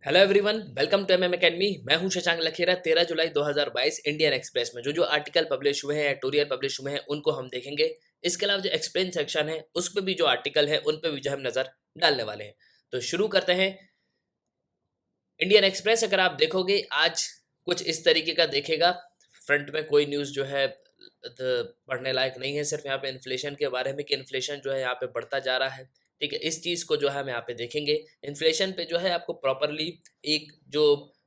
Hello everyone, welcome to MM academy. मैं हूं शशांक लखेरा। 13 जुलाई 2022 इंडियन एक्सप्रेस में जो आर्टिकल पब्लिश हुए हैं, एडिटोरियल पब्लिश हुए हैं, उनको हम देखेंगे। इसके अलावा जो एक्सप्लेन सेक्शन है उस पर भी जो आर्टिकल है उन पर भी जो हम नज़र डालने वाले हैं। तो शुरू करते हैं। इंडियन एक्सप्रेस अगर आप देखोगे आज कुछ इस तरीके का देखेगा। फ्रंट में कोई न्यूज़ जो है पढ़ने लायक नहीं है, सिर्फ यहाँ पे इन्फ्लेशन के बारे में कि इन्फ्लेशन जो है यहाँ पे बढ़ता जा रहा है। ठीक है, इस चीज़ को जो है हम यहाँ पे देखेंगे। इन्फ्लेशन पे जो है आपको प्रॉपरली एक जो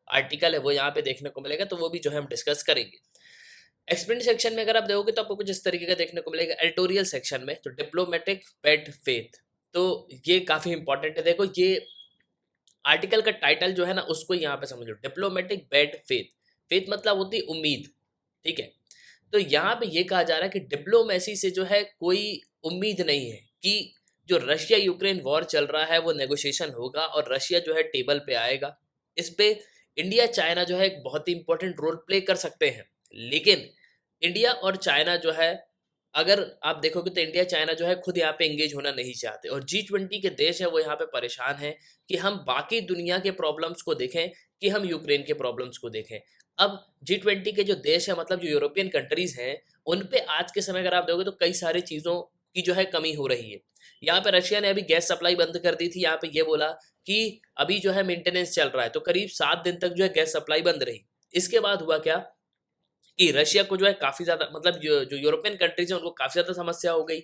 आर्टिकल है वो यहाँ पे देखने को मिलेगा, तो वो भी जो है हम डिस्कस करेंगे। एक्सप्लेन सेक्शन में अगर आप देखोगे तो आपको कुछ इस तरीके का देखने को मिलेगा। एडिटोरियल सेक्शन में तो डिप्लोमेटिक बैड फेथ, तो ये काफ़ी इंपॉर्टेंट है। देखो, ये आर्टिकल का टाइटल जो है ना उसको यहाँ पे समझो, डिप्लोमेटिक बैड फेथ। फेथ मतलब होती है उम्मीद। ठीक है, तो यहाँ पे ये कहा जा रहा है कि डिप्लोमेसी से जो है कोई उम्मीद नहीं है कि जो रशिया यूक्रेन वॉर चल रहा है वो नेगोशिएशन होगा और रशिया जो है टेबल पे आएगा। इस पे इंडिया चाइना जो है एक बहुत ही इंपॉर्टेंट रोल प्ले कर सकते हैं। लेकिन इंडिया और चाइना जो है, अगर आप देखोगे तो इंडिया चाइना जो है खुद यहाँ पे एंगेज होना नहीं चाहते, और G20 के देश है वो यहाँ पे परेशान है कि हम बाकी दुनिया के प्रॉब्लम्स को देखें कि हम यूक्रेन के प्रॉब्लम्स को देखें। अब G20 के जो देश है, मतलब जो यूरोपियन कंट्रीज हैं, उन पे आज के समय अगर आप देखोगे तो कई सारी चीज़ों की जो है कमी हो रही है। यहाँ पे रशिया ने अभी गैस सप्लाई बंद कर दी थी। यहाँ पे ये बोला कि अभी जो है मेंटेनेंस चल रहा है, तो करीब 7 दिन तक जो है गैस सप्लाई बंद रही। इसके बाद हुआ क्या कि रशिया को जो है काफ़ी ज़्यादा, मतलब जो यूरोपियन कंट्रीज हैं उनको काफ़ी ज़्यादा समस्या हो गई।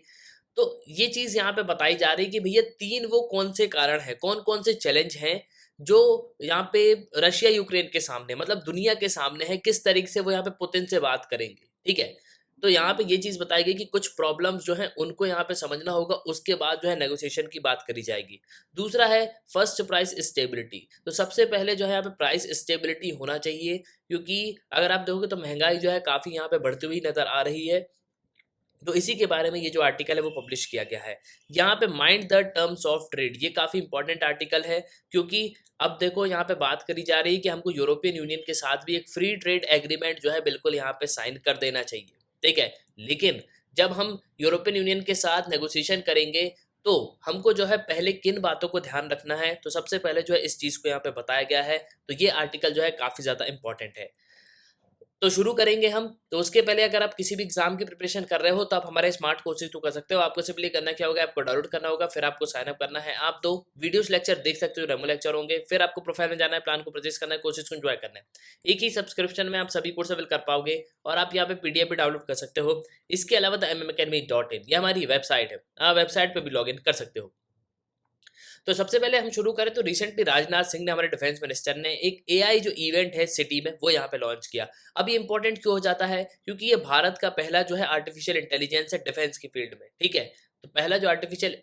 तो ये चीज़ यहाँ पे बताई जा रही है कि भैया 3 वो कौन से कारण हैं, कौन-कौन से चैलेंज हैं जो यहाँ पे रशिया यूक्रेन के सामने, मतलब दुनिया के सामने है, किस तरीके से वो यहाँ पे पुतिन से बात करेंगे। ठीक है? तो यहाँ पे ये चीज़ बताई गई कि कुछ प्रॉब्लम्स जो हैं उनको यहाँ पे समझना होगा, उसके बाद जो है नेगोशिएशन की बात करी जाएगी। दूसरा है फर्स्ट प्राइस स्टेबिलिटी। तो सबसे पहले जो है यहाँ पे प्राइस स्टेबिलिटी होना चाहिए, क्योंकि अगर आप देखोगे तो महँगाई जो है काफ़ी यहाँ पे बढ़ती हुई नज़र आ रही है। तो इसी के बारे में ये जो आर्टिकल है वो पब्लिश किया गया है। यहाँ पे mind the terms of trade, ये काफ़ी इंपॉर्टेंट आर्टिकल है, क्योंकि अब देखो यहाँ पे बात करी जा रही है कि हमको यूरोपियन यूनियन के साथ भी एक फ्री ट्रेड एग्रीमेंट जो है बिल्कुल यहाँ पे साइन कर देना चाहिए। ठीक है, लेकिन जब हम यूरोपियन यूनियन के साथ नेगोशिएशन करेंगे तो हमको जो है पहले किन बातों को ध्यान रखना है, तो सबसे पहले जो है इस चीज़ को यहाँ पे बताया गया है। तो ये आर्टिकल जो है काफ़ी ज़्यादा इंपॉर्टेंट है। तो शुरू करेंगे हम। तो उसके पहले अगर आप किसी भी एग्जाम की प्रिपरेशन कर रहे हो तो आप हमारे स्मार्ट कोर्सेज तो कर सकते हो। आपको सिंपली करना क्या होगा, आपको डाउनलोड करना होगा, फिर आपको साइन अप करना है। आप 2 वीडियोस लेक्चर देख सकते हो, रेमो लेक्चर होंगे। फिर आपको प्रोफाइल में जाना है, प्लान को परचेज करना है, कोर्सेज को एंजॉय करना है। एक ही सब्सक्रिप्शन में आप सभी कोर्स अवेल कर पाओगे, और आप यहाँ पे पीडीएफ भी डाउनलोड कर सकते हो। इसके अलावा द mmacademy.in ये हमारी वेबसाइट है, आप वेबसाइट पर भी लॉग इन कर सकते हो। तो सबसे पहले हम शुरू करें तो रिसेंटली राजनाथ सिंह ने, हमारे डिफेंस मिनिस्टर ने, एक एआई जो इवेंट है सिटी में वो यहाँ पे लॉन्च किया। अब ये इंपॉर्टेंट क्यों हो जाता है, क्योंकि ये भारत का पहला जो है आर्टिफिशियल इंटेलिजेंस है डिफेंस की फील्ड में। ठीक है, तो पहला जो आर्टिफिशियल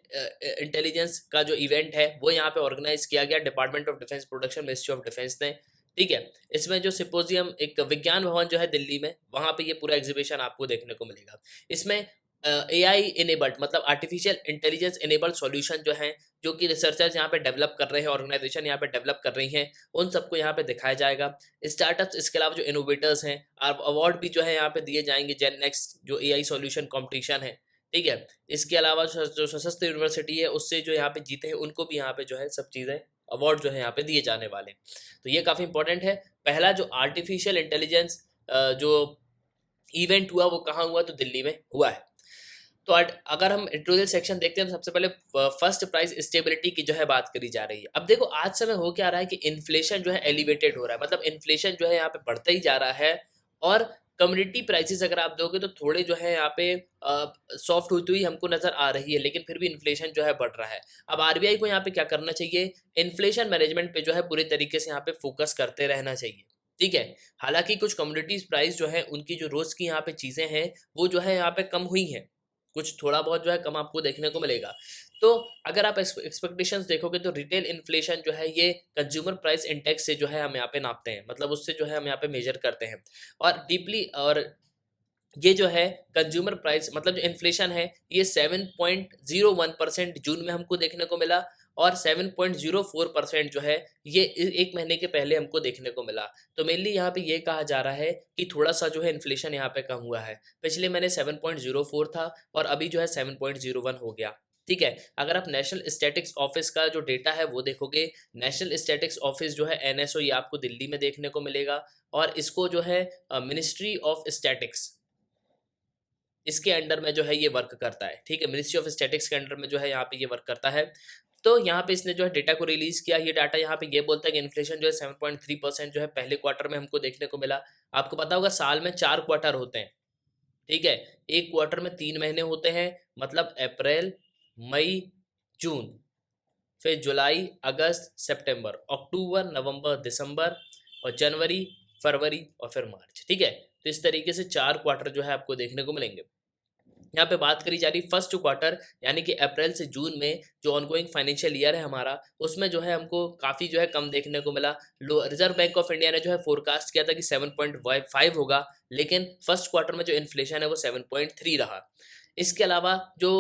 इंटेलिजेंस का जो इवेंट है वो यहाँ पे ऑर्गेनाइज किया गया department of defence production, ministry of defence ने। ठीक है, इसमें जो सिम्पोजियम, एक विज्ञान भवन जो है दिल्ली में, वहाँ पे ये पूरा एग्जीबिशन आपको देखने को मिलेगा। इसमें एआई इनेबल्ड, मतलब आर्टिफिशियल इंटेलिजेंस इनेबल्ड सॉल्यूशन जो हैं, जो कि रिसर्चर्स यहाँ पे डेवलप कर रहे हैं, ऑर्गेनाइजेशन यहाँ पे डेवलप कर रही हैं, उन सबको यहाँ पे दिखाया जाएगा। स्टार्टअप्स, इसके अलावा जो इनोवेटर्स हैं, अवार्ड भी जो है यहाँ पे दिए जाएंगे। जेन नेक्स्ट जो एआई सॉल्यूशन कंपटीशन है, ठीक है। इसके अलावा जो सशस्त्र यूनिवर्सिटी है उससे जो यहाँ पे जीते हैं उनको भी यहाँ पे जो है सब चीज़ें, अवार्ड जो है यहाँ पे दिए जाने वाले हैं। तो ये काफ़ी इंपॉर्टेंट है। पहला जो आर्टिफिशियल इंटेलिजेंस जो इवेंट हुआ वो कहाँ हुआ, तो दिल्ली में हुआ है। तो अगर हम एडिटोरियल सेक्शन देखते हैं तो सबसे पहले फर्स्ट प्राइस स्टेबिलिटी की जो है बात करी जा रही है। अब देखो आज समय हो क्या रहा है कि इन्फ्लेशन जो है एलिवेटेड हो रहा है, मतलब इन्फ्लेशन जो है यहाँ पे बढ़ता ही जा रहा है, और कम्युनिटी प्राइसेस अगर आप दोगे तो थोड़े जो है यहाँ पे सॉफ्ट होती हुई हमको नजर आ रही है, लेकिन फिर भी इन्फ्लेशन जो है बढ़ रहा है। अब आरबीआई को यहाँ पे क्या करना चाहिए, इन्फ्लेशन मैनेजमेंट पे जो है पूरे तरीके से यहाँ पे फोकस करते रहना चाहिए। ठीक है, हालांकि कुछ कम्युनिटीज प्राइस जो है उनकी जो रोज की यहाँ पे चीजें हैं वो जो है यहाँ पे कम हुई हैं, कुछ थोड़ा बहुत जो है कम आपको देखने को मिलेगा। तो अगर आप एक्सपेक्टेशंस देखोगे तो रिटेल इन्फ्लेशन जो है ये कंज्यूमर प्राइस इंडेक्स से जो है हम यहाँ पे नापते हैं, मतलब उससे जो है हम यहाँ पे मेजर करते हैं। और डीपली, और ये जो है कंज्यूमर प्राइस, मतलब जो इन्फ्लेशन है, ये 7.01% जून में हमको देखने को मिला, और 7.04% जो है ये एक महीने के पहले हमको देखने को मिला। तो मेनली यहाँ पे ये कहा जा रहा है कि थोड़ा सा जो है इन्फ्लेशन यहाँ पे कम हुआ है। पिछले महीने 7.04 था और अभी जो है 7.01 हो गया। ठीक है। अगर आप नेशनल स्टैटिक्स ऑफिस का जो डेटा है वो देखोगे, नेशनल स्टैटिक्स ऑफिस जो है एनएसओ, ये आपको दिल्ली में देखने को मिलेगा, और इसको जो है मिनिस्ट्री ऑफ स्टैटिक्स, इसके अंडर में जो है ये वर्क करता है। ठीक है, मिनिस्ट्री ऑफ स्टैटिक्स के अंडर में जो है यहाँ पे ये वर्क करता है। तो यहाँ पे इसने जो है डेटा को रिलीज किया। ये डाटा यहाँ पे ये बोलता है कि इन्फ्लेशन जो है 7.3% जो है पहले क्वार्टर में हमको देखने को मिला। आपको पता होगा साल में 4 क्वार्टर होते हैं। ठीक है, एक क्वार्टर में 3 महीने होते हैं, मतलब अप्रैल, मई, जून, फिर जुलाई, अगस्त, सितंबर, अक्टूबर, नवंबर, दिसंबर, और जनवरी, फरवरी, और फिर मार्च। ठीक है, तो इस तरीके से 4 क्वार्टर जो है आपको देखने को मिलेंगे। यहाँ पे बात करी जा रही फर्स्ट क्वार्टर, यानी कि अप्रैल से जून में जो ऑनगोइंग फाइनेंशियल ईयर है हमारा, उसमें जो है हमको काफ़ी जो है कम देखने को मिला। रिजर्व बैंक ऑफ इंडिया ने जो है फोरकास्ट किया था कि 7.5 होगा, लेकिन फर्स्ट क्वार्टर में जो इन्फ्लेशन है वो 7.3 रहा। इसके अलावा जो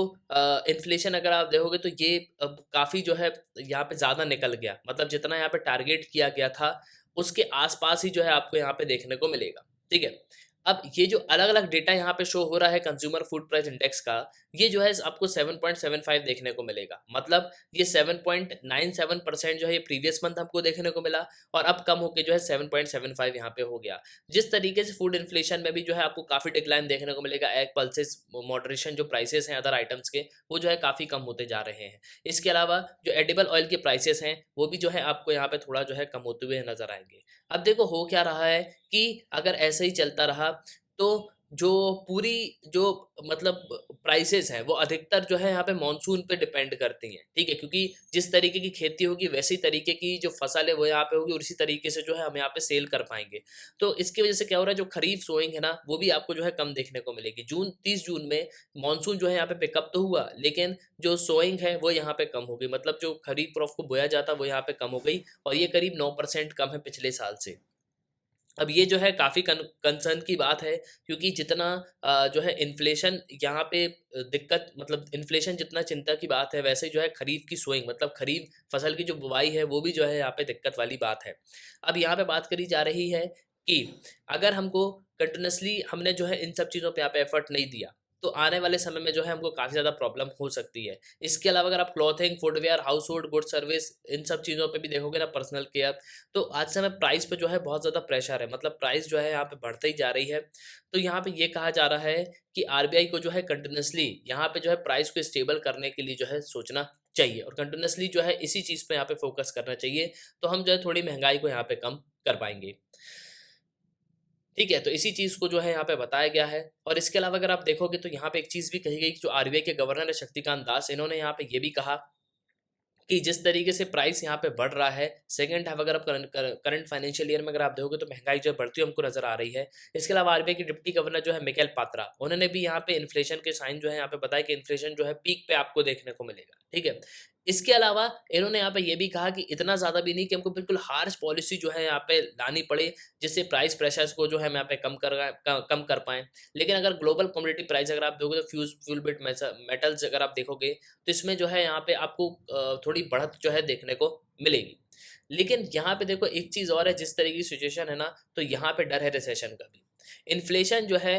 इन्फ्लेशन अगर आप देखोगे तो ये अब काफ़ी जो है यहाँ पे ज़्यादा निकल गया, मतलब जितना यहाँ पे टारगेट किया गया था उसके आसपास ही जो है आपको यहाँ पे देखने को मिलेगा। ठीक है, अब ये जो अलग अलग डेटा यहाँ पे शो हो रहा है कंज्यूमर फूड प्राइस इंडेक्स का, ये जो है आपको 7.75 देखने को मिलेगा, मतलब ये 7.97% जो है ये प्रीवियस मंथ हमको देखने को मिला, और अब कम होके जो है 7.75 यहाँ पे हो गया। जिस तरीके से फूड इन्फ्लेशन में भी जो है आपको काफ़ी डिक्लाइन देखने को मिलेगा, एग पल्सेस मॉडरेशन जो प्राइसेस हैं अदर आइटम्स के, वो जो है काफ़ी कम होते जा रहे हैं। इसके अलावा जो एडिबल ऑयल के प्राइसेस हैं वो भी जो है आपको यहाँ पे थोड़ा जो है कम होते हुए नजर आएंगे। अब देखो हो क्या रहा है कि अगर ऐसे ही चलता रहा तो जो पूरी जो मतलब प्राइसेस हैं वो अधिकतर जो है यहाँ पे मॉनसून पे डिपेंड करती हैं। ठीक है, क्योंकि जिस तरीके की खेती होगी वैसी तरीके की जो फसल है वो यहाँ पे होगी, और इसी तरीके से जो है हम यहाँ पे सेल कर पाएंगे। तो इसकी वजह से क्या हो रहा है, जो खरीफ सोइंग है ना वो भी आपको जो है कम देखने को मिलेगी। 30 जून में मॉनसून जो है यहाँ पे पिकअप तो हुआ, लेकिन जो सोइंग है वो यहाँ पे कम हो गई, मतलब जो खरीफ क्रॉप को बोया जाता वो यहाँ पे कम हो गई, और ये करीब 9% कम है पिछले साल से। अब ये जो है काफ़ी कंसर्न की बात है, क्योंकि जितना जो है इन्फ्लेशन यहाँ पे दिक्कत, मतलब इन्फ्लेशन जितना चिंता की बात है, वैसे जो है खरीफ की सोइंग, मतलब खरीफ फसल की जो बुवाई है वो भी जो है यहाँ पे दिक्कत वाली बात है। अब यहाँ पे बात करी जा रही है कि अगर हमको कंटिन्यूसली हमने जो है इन सब चीज़ों पे यहाँ पे एफर्ट नहीं दिया तो आने वाले समय में जो है हमको काफ़ी ज़्यादा प्रॉब्लम हो सकती है। इसके अलावा अगर आप clothing, footwear, household good service, इन सब चीज़ों पे भी देखोगे ना, पर्सनल केयर, तो आज समय प्राइस पे जो है बहुत ज़्यादा प्रेशर है, मतलब प्राइस जो है यहाँ पे बढ़ते ही जा रही है। तो यहाँ पे ये कहा जा रहा है कि आरबीआई को जो है कंटिन्यूसली यहाँ पे जो है प्राइस को स्टेबल करने के लिए जो है सोचना चाहिए, और कंटिन्यूसली जो है इसी चीज़ पे यहाँ पे फोकस करना चाहिए, तो हम जो है थोड़ी महंगाई को यहाँ पे कम कर पाएंगे। ठीक है, तो इसी चीज़ को जो है यहाँ पे बताया गया है। और इसके अलावा अगर आप देखोगे तो यहाँ पे एक चीज़ भी कही गई कि जो आरबीआई के गवर्नर है शक्तिकांत दास, इन्होंने यहाँ पे ये भी कहा कि जिस तरीके से प्राइस यहाँ पे बढ़ रहा है, सेकंड हाफ अगर आप करंट फाइनेंशियल ईयर में अगर आप देखोगे तो महंगाई जो है बढ़ती हुई हमको नजर आ रही है। इसके अलावा आरबीआई के डिप्टी गवर्नर जो है मिकेल पात्रा, उन्होंने भी यहाँ पे इन्फ्लेशन के साइन जो है यहाँ पे बताया कि इन्फ्लेशन जो है पीक पे आपको देखने को मिलेगा। ठीक है, इसके अलावा इन्होंने यहाँ पे ये भी कहा कि इतना ज़्यादा भी नहीं कि हमको बिल्कुल हार्श पॉलिसी जो है यहाँ पे लानी पड़े, जिससे प्राइस प्रेशर्स को जो है हम यहाँ पे कम कर पाएँ। लेकिन अगर ग्लोबल कमोडिटी प्राइस अगर आप देखोगे तो फ्यूल बिट मेटल्स अगर आप देखोगे तो इसमें जो है यहाँ पे आपको थोड़ी बढ़त जो है देखने को मिलेगी। लेकिन यहाँ पे देखो एक चीज़ और है, जिस तरीके की सिचुएशन है ना, तो यहाँ पे डर है रिसेशन का भी। इन्फ्लेशन जो है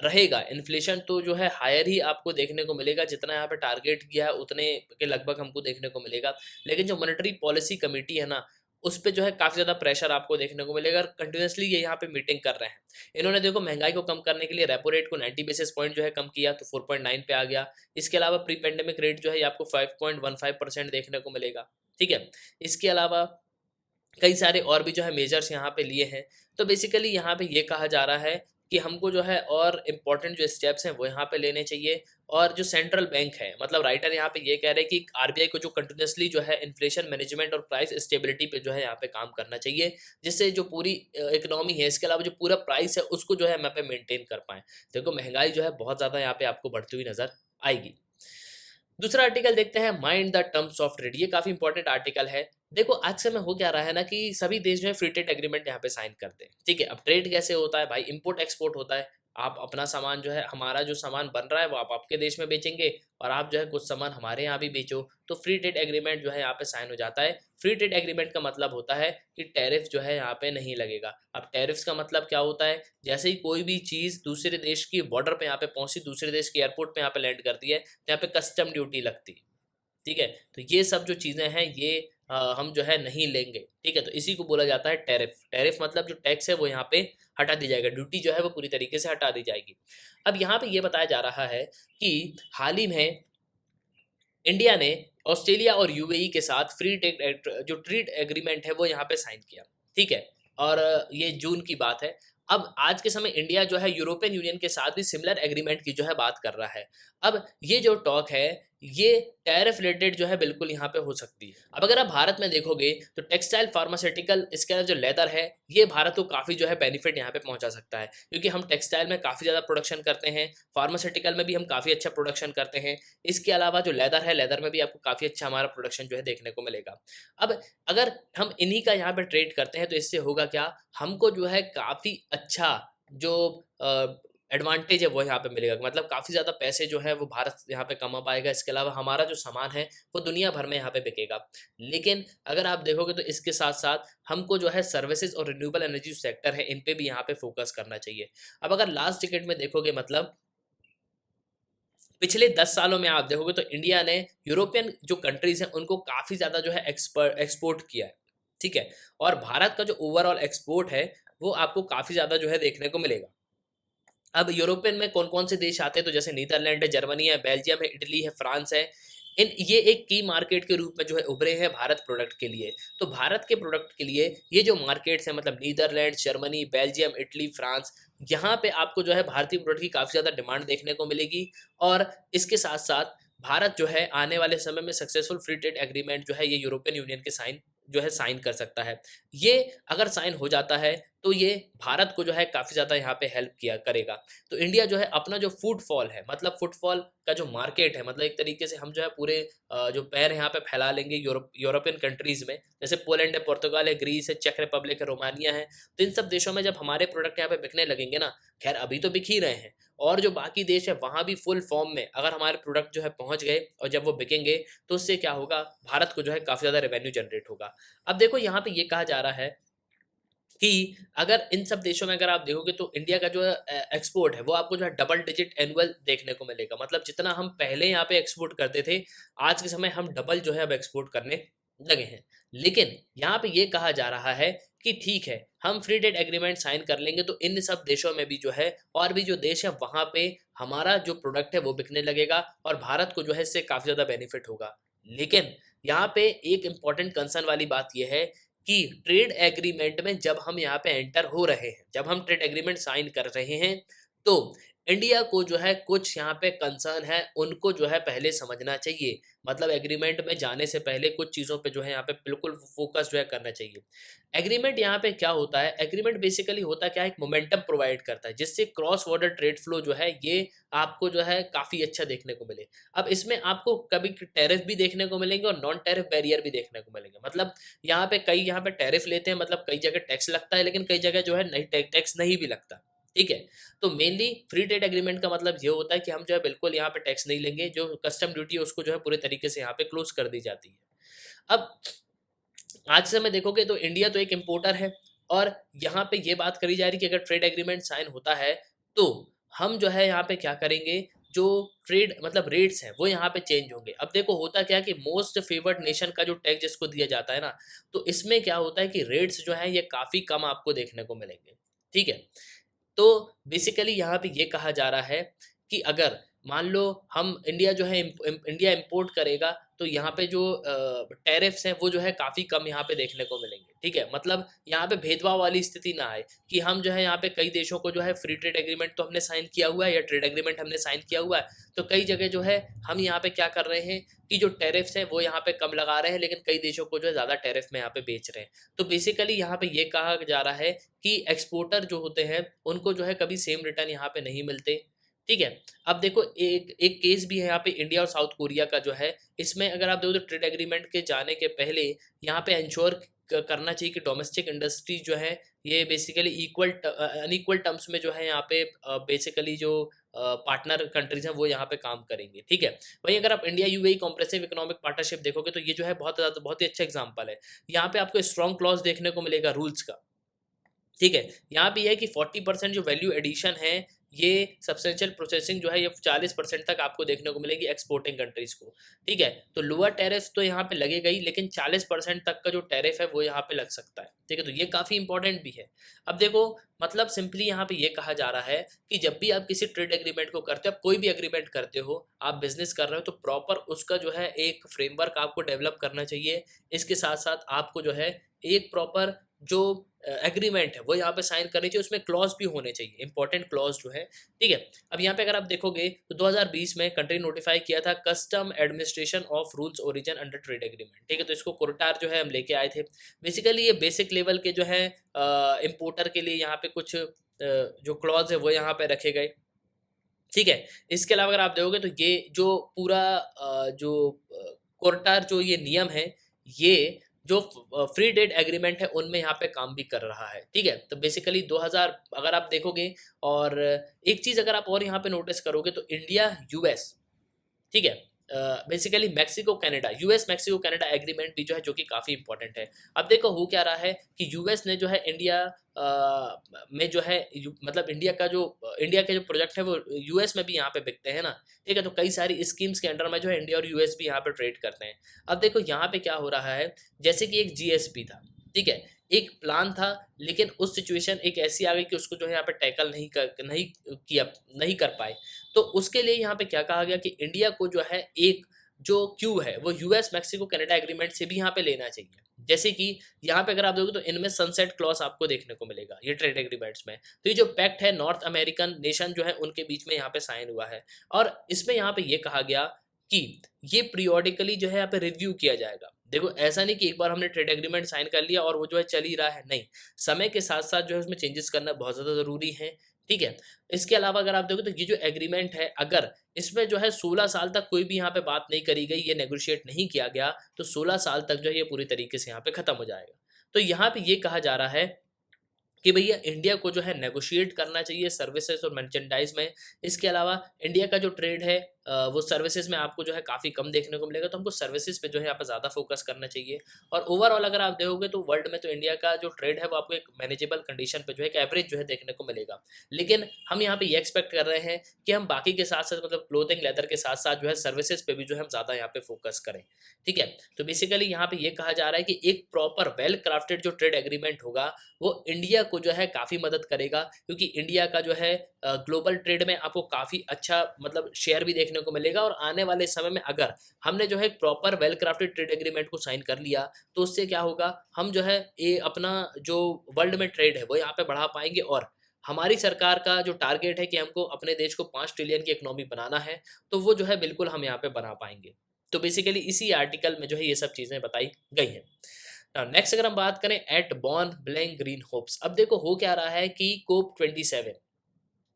रहेगा, इन्फ्लेशन तो जो है हायर ही आपको देखने को मिलेगा, जितना यहाँ पे टारगेट किया है उतने के लगभग हमको देखने को मिलेगा। लेकिन जो मॉनेटरी पॉलिसी कमेटी है ना, उस पे जो है काफ़ी ज़्यादा प्रेशर आपको देखने को मिलेगा, और कंटिन्यूसली ये यहाँ पे मीटिंग कर रहे हैं। इन्होंने देखो महंगाई को कम करने के लिए रेपो रेट को 90 बेसिस पॉइंट जो है कम किया, तो 4.9 पे आ गया। इसके अलावा प्री पेंडेमिक रेट जो है ये आपको 5.15% देखने को मिलेगा। ठीक है, इसके अलावा कई सारे और भी जो है मेजर्स यहाँ पे लिए हैं। तो बेसिकली यहाँ पे ये कहा जा रहा है कि हमको जो है और इम्पोर्टेंट जो स्टेप्स हैं वो यहाँ पे लेने चाहिए। और जो सेंट्रल बैंक है, मतलब राइटर यहाँ पे ये कह रहे हैं कि आरबीआई को जो कंटिन्यूसली जो है इन्फ्लेशन मैनेजमेंट और प्राइस स्टेबिलिटी पे जो है यहाँ पे काम करना चाहिए, जिससे जो पूरी इकोनॉमी है, इसके अलावा जो पूरा प्राइस है उसको जो है हम यहाँ पे मेंटेन कर पाएँ। देखो महंगाई जो है बहुत ज़्यादा यहाँ पे आपको बढ़ती हुई नज़र आएगी। दूसरा आर्टिकल देखते हैं, mind the terms of trade. ये काफी इंपॉर्टेंट आर्टिकल है। देखो आज समय हो क्या रहा है ना कि सभी देश जो है फ्री ट्रेड एग्रीमेंट यहाँ पे साइन करते हैं। ठीक है, अब ट्रेड कैसे होता है भाई, इंपोर्ट एक्सपोर्ट होता है। आप अपना सामान जो है, हमारा जो सामान बन रहा है वो आप आपके देश में बेचेंगे और आप जो है कुछ सामान हमारे यहाँ भी बेचो, तो फ्री ट्रेड एग्रीमेंट जो है यहाँ पे साइन हो जाता है। फ्री ट्रेड एग्रीमेंट का मतलब होता है कि टैरिफ जो है यहाँ पे नहीं लगेगा। अब टैरिफ्स का मतलब क्या होता है, जैसे ही कोई भी चीज़ दूसरे देश की बॉर्डर पे यहाँ पे पहुंची, दूसरे देश के एयरपोर्ट पे यहाँ पे लैंड करती है, तो यहाँ पे कस्टम ड्यूटी लगती है। ठीक है, तो ये सब जो चीज़ें हैं ये हम जो है नहीं लेंगे। ठीक है, तो इसी को बोला जाता है टैरिफ। टैरिफ मतलब जो टैक्स है वो यहाँ पे हटा दी जाएगा, ड्यूटी जो है वो पूरी तरीके से हटा दी जाएगी। अब यहाँ पे ये बताया जा रहा है कि हाल ही में इंडिया ने ऑस्ट्रेलिया और यूएई के साथ फ्री ट्रेड जो ट्रेड एग्रीमेंट है वो यहाँ पे साइन किया। ठीक है, और ये जून की बात है। अब आज के समय इंडिया जो है यूरोपियन यूनियन के साथ भी सिमिलर एग्रीमेंट की जो है बात कर रहा है। अब ये जो टॉक है ये टैरिफ रिलेटेड जो है बिल्कुल यहाँ पे हो सकती है। अब अगर आप भारत में देखोगे तो टेक्सटाइल, फार्मास्यूटिकल, इसके अलावा जो लेदर है ये भारत को काफ़ी जो है बेनिफिट यहाँ पे पहुंचा सकता है, क्योंकि हम टेक्सटाइल में काफ़ी ज़्यादा प्रोडक्शन करते हैं, फार्मास्यूटिकल में भी हम काफ़ी अच्छा प्रोडक्शन करते हैं। इसके अलावा जो लेदर है, लेदर में भी आपको काफ़ी अच्छा हमारा प्रोडक्शन जो है देखने को मिलेगा। अब अगर हम इन्हीं का यहाँ पे ट्रेड करते हैं तो इससे होगा क्या, हमको जो है काफ़ी अच्छा जो एडवांटेज है वो यहाँ पे मिलेगा, मतलब काफ़ी ज़्यादा पैसे जो है वो भारत यहाँ पे कमा पाएगा। इसके अलावा हमारा जो सामान है वो दुनिया भर में यहाँ पे बिकेगा। लेकिन अगर आप देखोगे तो इसके साथ साथ हमको जो है सर्विसेज और रिन्यूएबल एनर्जी सेक्टर है इन पे भी यहाँ पे फोकस करना चाहिए। अब अगर लास्ट डिकेड में देखोगे, मतलब पिछले 10 सालों में आप देखोगे तो इंडिया ने यूरोपियन जो कंट्रीज हैं उनको काफ़ी ज़्यादा जो है एक्सपोर्ट किया है। ठीक है, और भारत का जो ओवरऑल एक्सपोर्ट है वो आपको काफ़ी ज़्यादा जो है देखने को मिलेगा। अब यूरोपियन में कौन कौन से देश आते हैं, तो जैसे नीदरलैंड है, जर्मनी है, बेल्जियम है, इटली है, फ्रांस है। इन ये एक की मार्केट के रूप में जो है उभरे हैं भारत प्रोडक्ट के लिए। तो भारत के प्रोडक्ट के लिए ये जो मार्केट्स हैं, मतलब Netherland, Germany, Belgium, Italy, France, यहाँ पे आपको जो है भारतीय प्रोडक्ट की काफ़ी ज़्यादा डिमांड देखने को मिलेगी। और इसके साथ साथ भारत जो है आने वाले समय में सक्सेसफुल फ्री ट्रेड एग्रीमेंट जो है ये यूरोपियन यूनियन के साइन कर सकता है। ये अगर साइन हो जाता है तो ये भारत को जो है काफ़ी ज़्यादा यहाँ पे हेल्प किया करेगा। तो इंडिया जो है अपना जो फुटफॉल है, मतलब फुटफॉल का जो मार्केट है, मतलब एक तरीके से हम जो है पूरे जो पैर यहाँ पे फैला लेंगे यूरोपियन कंट्रीज़ में। जैसे पोलैंड है, पुर्तगाल है, ग्रीस है, चेक रिपब्लिक है, रोमानिया है। तो इन सब देशों में जब हमारे प्रोडक्ट यहाँ पे बिकने लगेंगे ना, खैर अभी तो बिक ही रहे हैं, और जो बाकी देश है वहाँ भी फुल फॉर्म में अगर हमारे प्रोडक्ट जो है पहुँच गए और जब वो बिकेंगे तो उससे क्या होगा, भारत को जो है काफ़ी ज़्यादा रेवेन्यू जनरेट होगा। अब देखो यहाँ पे ये कहा जा रहा है कि अगर इन सब देशों में अगर आप देखोगे तो इंडिया का जो एक्सपोर्ट है वो आपको जो है डबल डिजिट एनुअल देखने को मिलेगा। मतलब जितना हम पहले यहाँ पे एक्सपोर्ट करते थे, आज के समय हम डबल जो है अब एक्सपोर्ट करने लगे हैं। लेकिन यहाँ पे ये कहा जा रहा है कि ठीक है, हम फ्री ट्रेड एग्रीमेंट साइन कर लेंगे तो इन सब देशों में भी जो है और भी जो देश है वहाँ पे हमारा जो प्रोडक्ट है वो बिकने लगेगा और भारत को जो है इससे काफ़ी ज़्यादा बेनिफिट होगा। लेकिन यहाँ पे एक इम्पॉर्टेंट कंसर्न वाली बात यह है कि ट्रेड एग्रीमेंट में जब हम यहाँ पे एंटर हो रहे हैं, जब हम ट्रेड एग्रीमेंट साइन कर रहे हैं, तो इंडिया को जो है कुछ यहाँ पे कंसर्न है, उनको जो है पहले समझना चाहिए। मतलब एग्रीमेंट में जाने से पहले कुछ चीज़ों पे जो है यहाँ पे बिल्कुल फोकस जो है करना चाहिए। एग्रीमेंट यहाँ पे क्या होता है, एग्रीमेंट बेसिकली होता क्या है, एक मोमेंटम प्रोवाइड करता है जिससे क्रॉस बॉर्डर ट्रेड फ्लो जो है ये आपको जो है काफ़ी अच्छा देखने को मिले। अब इसमें आपको कभी टैरिफ भी देखने को मिलेंगे और नॉन टैरिफ बैरियर भी देखने को मिलेंगे। मतलब यहाँ पे कई यहाँ पे टैरिफ लेते हैं, मतलब कई जगह टैक्स लगता है, लेकिन कई जगह जो है नहीं, टैक्स नहीं भी लगता। ठीक है, तो मेनली फ्री ट्रेड एग्रीमेंट का मतलब ये होता है कि हम जो है बिल्कुल यहाँ पे टैक्स नहीं लेंगे, जो कस्टम ड्यूटी है उसको जो है पूरे तरीके से यहाँ पे क्लोज कर दी जाती है। अब आज से मैं देखोगे तो इंडिया तो एक इम्पोर्टर है, और यहाँ पे ये बात करी जा रही है कि अगर ट्रेड एग्रीमेंट साइन होता है तो हम जो है यहाँ पे क्या करेंगे, जो ट्रेड मतलब रेट्स हैं वो यहाँ पे चेंज होंगे। अब देखो होता क्या है कि मोस्ट फेवर्ड नेशन का जो टैक्स जिसको दिया जाता है ना, तो इसमें क्या होता है कि रेट्स जो है ये काफ़ी कम आपको देखने को मिलेंगे। ठीक है, तो बेसिकली यहाँ पे ये कहा जा रहा है कि अगर मान लो हम इंडिया जो है इंडिया इंपोर्ट करेगा तो यहाँ पे जो टैरिफ्स हैं वो जो है काफ़ी कम यहाँ पे देखने को मिलेंगे। ठीक है, मतलब यहाँ पे भेदभाव वाली स्थिति ना आए कि हम जो है यहाँ पे कई देशों को जो है फ्री ट्रेड एग्रीमेंट तो हमने साइन किया हुआ है या ट्रेड एग्रीमेंट हमने साइन किया हुआ है, तो कई जगह जो है हम यहाँ पे क्या कर रहे हैं कि जो टैरिफ्स हैं वो यहाँ पे कम लगा रहे हैं, लेकिन कई देशों को जो है ज़्यादा टैरिफ में यहाँ पे बेच रहे हैं। तो बेसिकली यहाँ पे ये कहा जा रहा है कि एक्सपोर्टर जो होते हैं उनको जो है कभी सेम रिटर्न यहाँ पे नहीं मिलते। ठीक है, अब देखो एक एक केस भी है यहाँ पे इंडिया और साउथ कोरिया का जो है, इसमें अगर आप देखो तो ट्रेड एग्रीमेंट के जाने के पहले यहाँ पे इंश्योर करना चाहिए कि डोमेस्टिक इंडस्ट्री जो है ये बेसिकली अनइक्वल टर्म्स में जो है यहाँ पे बेसिकली जो पार्टनर कंट्रीज हैं वो यहाँ पे काम करेंगे, ठीक है। वहीं अगर आप India UAE compressive economic partnership देखोगे तो ये जो है बहुत ही अच्छा एग्जांपल है। यहाँ पे आपको स्ट्रॉन्ग क्लॉज देखने को मिलेगा रूल्स का, ठीक है। यहाँ पे ये है कि 40% जो वैल्यू एडिशन है, ये सब्सटेंशियल प्रोसेसिंग जो है ये 40% तक आपको देखने को मिलेगी एक्सपोर्टिंग कंट्रीज को, ठीक है। तो लोअर टैरिफ तो यहाँ पे लगेगा ही, लेकिन 40% तक का जो टैरिफ है वो यहाँ पे लग सकता है, ठीक है। तो ये काफ़ी इंपॉर्टेंट भी है। अब देखो, मतलब सिंपली यहाँ पे ये कहा जा रहा है कि जब भी आप किसी ट्रेड एग्रीमेंट को करते हो, आप कोई भी एग्रीमेंट करते हो, आप बिजनेस कर रहे हो, तो प्रॉपर उसका जो है एक फ्रेमवर्क आपको डेवलप करना चाहिए। इसके साथ साथ आपको जो है एक प्रॉपर जो एग्रीमेंट है वो यहाँ पे साइन करनी चाहिए, उसमें क्लॉज भी होने चाहिए, इंपॉर्टेंट क्लॉज जो है, ठीक है। अब यहाँ पे अगर आप देखोगे तो 2020 में कंट्री नोटिफाई किया था custom administration of rules origin under trade agreement, ठीक है। तो इसको कोर्टार जो है हम लेके आए थे। बेसिकली ये बेसिक लेवल के जो है इम्पोर्टर के लिए यहाँ पे कुछ जो क्लॉज है वो यहाँ पे रखे गए, ठीक है। इसके अलावा अगर आप देखोगे तो ये जो पूरा जो कोर्टार जो ये नियम है, ये जो फ्री ट्रेड एग्रीमेंट है उनमें यहाँ पे काम भी कर रहा है, ठीक है। तो बेसिकली 2000 अगर आप देखोगे, और एक चीज़ अगर आप और यहाँ पे नोटिस करोगे तो इंडिया यूएस, ठीक है, basically Mexico Canada, US Mexico Canada agreement भी जो है जो कि काफ़ी इंपॉर्टेंट है। अब देखो हो क्या रहा है कि यूएस ने जो है इंडिया में जो है मतलब इंडिया के जो प्रोजेक्ट है वो यूएस में भी यहाँ पे बिकते हैं ना, ठीक है। तो कई सारी स्कीम्स के अंडर में जो है इंडिया और यूएस भी यहाँ पे ट्रेड करते हैं। अब देखो यहाँ पे क्या हो रहा है, जैसे कि एक जीएसपी था, ठीक है, एक प्लान था, लेकिन उस सिचुएशन एक ऐसी आ गई कि उसको जो है यहाँ पे टैकल नहीं कर पाए। तो उसके लिए यहाँ पे क्या कहा गया कि इंडिया को जो है एक जो क्यू है वो यूएस मैक्सिको कनाडा एग्रीमेंट से भी यहाँ पे लेना चाहिए। जैसे कि यहाँ पे अगर आप देखोगे तो इनमें सनसेट क्लॉज आपको देखने को मिलेगा ये ट्रेड एग्रीमेंट्स में। तो ये जो पैक्ट है नॉर्थ अमेरिकन नेशन जो है उनके बीच में यहाँ पे साइन हुआ है, और इसमें यहाँ पे ये कहा गया कि ये पीरियोडिकली जो है यहाँ पे रिव्यू किया जाएगा। देखो ऐसा नहीं कि एक बार हमने ट्रेड एग्रीमेंट साइन कर लिया और वो जो है चल ही रहा है, नहीं, समय के साथ साथ जो है उसमें चेंजेस करना बहुत ज़्यादा ज़रूरी है, ठीक है। इसके अलावा अगर आप देखो तो ये जो एग्रीमेंट है, अगर इसमें जो है 16 साल तक कोई भी यहाँ पे बात नहीं करी गई, ये नेगोशिएट नहीं किया गया, तो 16 साल तक जो है ये पूरी तरीके से यहाँ पे खत्म हो जाएगा। तो यहाँ पे ये कहा जा रहा है कि भैया इंडिया को जो है नेगोशिएट करना चाहिए सर्विसेज और मर्चेंडाइज में। इसके अलावा इंडिया का जो ट्रेड है वो सर्विसेज में आपको जो है काफ़ी कम देखने को मिलेगा, तो हमको सर्विसेज पे जो है यहाँ पर ज़्यादा फोकस करना चाहिए। और ओवरऑल अगर आप देखोगे तो वर्ल्ड में तो इंडिया का जो ट्रेड है वो आपको एक मैनेजेबल कंडीशन पे जो है एक एवरेज जो है देखने को मिलेगा। लेकिन हम यहाँ पे ये एक्सपेक्ट कर रहे हैं कि हम बाकी के साथ साथ मतलब क्लोथिंग लेदर के साथ साथ जो है सर्विसेज पे भी जो है हम ज़्यादा यहाँ पे फोकस करें, ठीक है। तो बेसिकली यहाँ पे ये कहा जा रहा है कि एक प्रॉपर वेल क्राफ्टेड जो ट्रेड एग्रीमेंट होगा वो इंडिया को जो है काफ़ी मदद करेगा, क्योंकि इंडिया का जो है ग्लोबल ट्रेड में आपको काफ़ी अच्छा मतलब शेयर भी देखने को मिलेगा। और आने वाले समय में अगर हमने जो है एक proper well crafted trade agreement को साइन कर लिया, तो उससे क्या होगा, हम जो है ये अपना जो वर्ल्ड में ट्रेड है वो यहाँ पे बढ़ा पाएंगे। और हमारी सरकार का जो टारगेट है कि हमको अपने देश को 5 ट्रिलियन की इकोनॉमी बनाना है, तो वो जो है बिल्कुल हम यहाँ पे बना पाएंगे। तो बेसिकली इसी आर्टिकल में जो है ये सब चीज़ें बताई गई हैं। नेक्स्ट अगर हम बात करें at born blank green hopes, अब देखो हो क्या रहा है कि कोप 27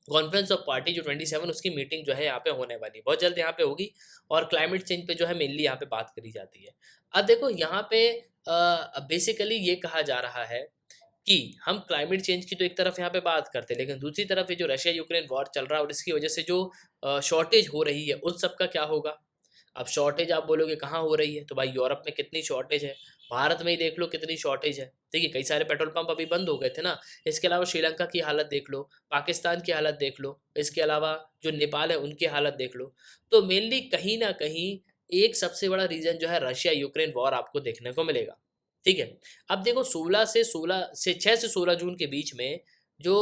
कॉन्फ्रेंस ऑफ पार्टी जो 27 उसकी मीटिंग जो है यहाँ पे होने वाली है, बहुत जल्द यहाँ पे होगी, और क्लाइमेट चेंज पे जो है मेनली यहाँ पे बात करी जाती है। अब देखो यहाँ पे बेसिकली ये कहा जा रहा है कि हम क्लाइमेट चेंज की तो एक तरफ यहाँ पे बात करते हैं, लेकिन दूसरी तरफ ये जो रशिया यूक्रेन वॉर चल रहा है और इसकी वजह से जो शॉर्टेज हो रही है उन सब का क्या होगा। अब शॉर्टेज आप बोलोगे कहाँ हो रही है, तो भाई यूरोप में कितनी शॉर्टेज है, भारत में ही देख लो कितनी शॉर्टेज है। देखिए कई सारे पेट्रोल पंप अभी बंद हो गए थे ना। इसके अलावा श्रीलंका की हालत देख लो, पाकिस्तान की हालत देख लो, इसके अलावा जो नेपाल है उनकी हालत देख लो। तो मेनली कहीं ना कहीं एक सबसे बड़ा रीजन जो है रशिया यूक्रेन वॉर आपको देखने को मिलेगा, ठीक है। अब देखो 6 से 16 जून के बीच में जो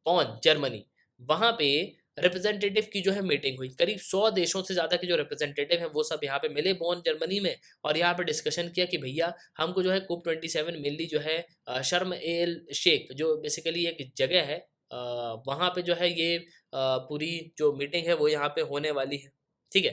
बॉन जर्मनी, वहाँ पे रिप्रेजेंटेटिव की जो है मीटिंग हुई, करीब 100 देशों से ज़्यादा के जो रिप्रेजेंटेटिव हैं वो सब यहाँ पे मिले बॉन जर्मनी में, और यहाँ पे डिस्कशन किया कि भैया हमको जो है कोप 27 मेनली जो है शर्म एल शेख जो बेसिकली एक जगह है, वहाँ पे जो है ये पूरी जो मीटिंग है वो यहाँ पे होने वाली है, ठीक है।